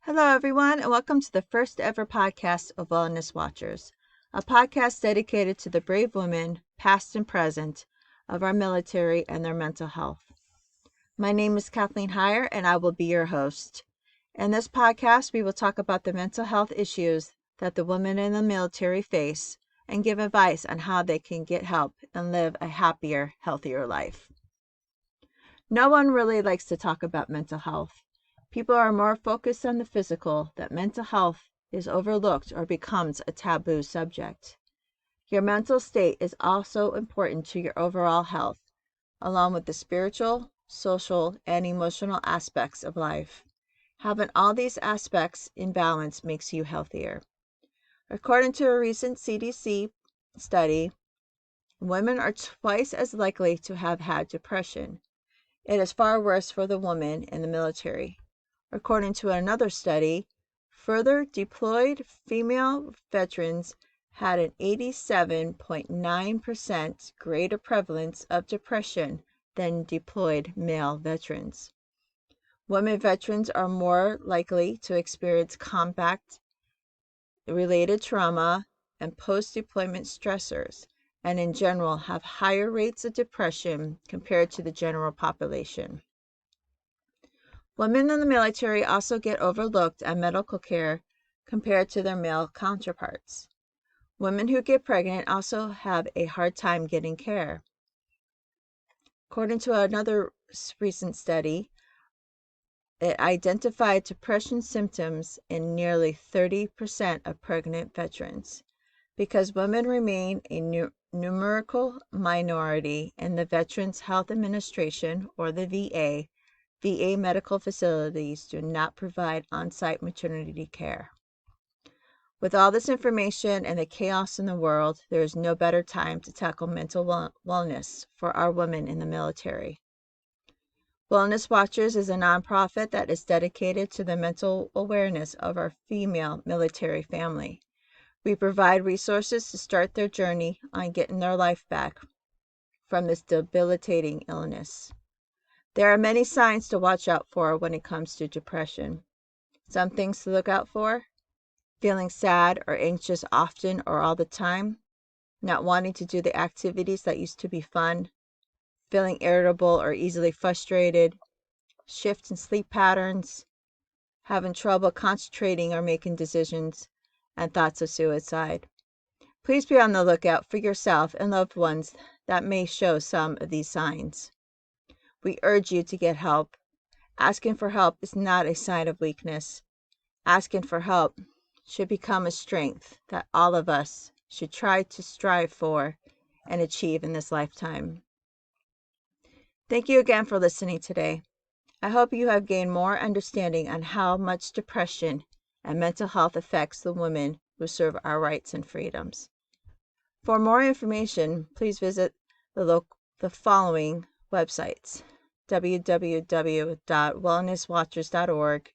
Hello, everyone, and welcome to the first ever podcast of Wellness Watchers, a podcast dedicated to the brave women, past and present, of our military and their mental health. My name is Kathleen Heyer, and I will be your host. In this podcast, we will talk about the mental health issues that the women in the military face and give advice on how they can get help and live a happier, healthier life. No one really likes to talk about mental health. People are more focused on the physical, that mental health is overlooked or becomes a taboo subject. Your mental state is also important to your overall health, along with the spiritual, social, and emotional aspects of life. Having all these aspects in balance makes you healthier. According to a recent CDC study, women are twice as likely to have had depression. It is far worse for the woman in the military. According to another study, further deployed female veterans had an 87.9% greater prevalence of depression than deployed male veterans. Women veterans are more likely to experience combat-related trauma and post-deployment stressors, and in general have higher rates of depression compared to the general population. Women in the military also get overlooked at medical care compared to their male counterparts. Women who get pregnant also have a hard time getting care. According to another recent study, it identified depression symptoms in nearly 30% of pregnant veterans. Because women remain a numerical minority in the Veterans Health Administration, or the VA, VA medical facilities do not provide on-site maternity care. With all this information and the chaos in the world, there is no better time to tackle mental wellness for our women in the military. Wellness Watchers is a nonprofit that is dedicated to the mental awareness of our female military family. We provide resources to start their journey on getting their life back from this debilitating illness. There are many signs to watch out for when it comes to depression. Some things to look out for: feeling sad or anxious often or all the time, not wanting to do the activities that used to be fun, feeling irritable or easily frustrated, shift in sleep patterns, having trouble concentrating or making decisions, and thoughts of suicide. Please be on the lookout for yourself and loved ones that may show some of these signs. We urge you to get help. Asking for help is not a sign of weakness. Asking for help should become a strength that all of us should try to strive for and achieve in this lifetime. Thank you again for listening today. I hope you have gained more understanding on how much depression and mental health affects the women who serve our rights and freedoms. For more information, please visit the following websites: www.wellnesswatchers.org,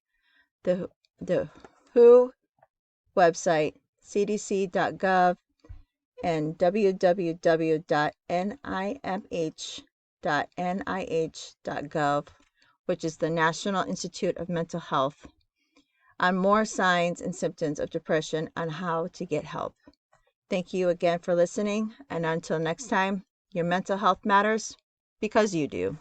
the WHO website, cdc.gov, and www.nimh.nih.gov, which is the National Institute of Mental Health, on more signs and symptoms of depression on how to get help. Thank you again for listening, and until next time, your mental health matters because you do.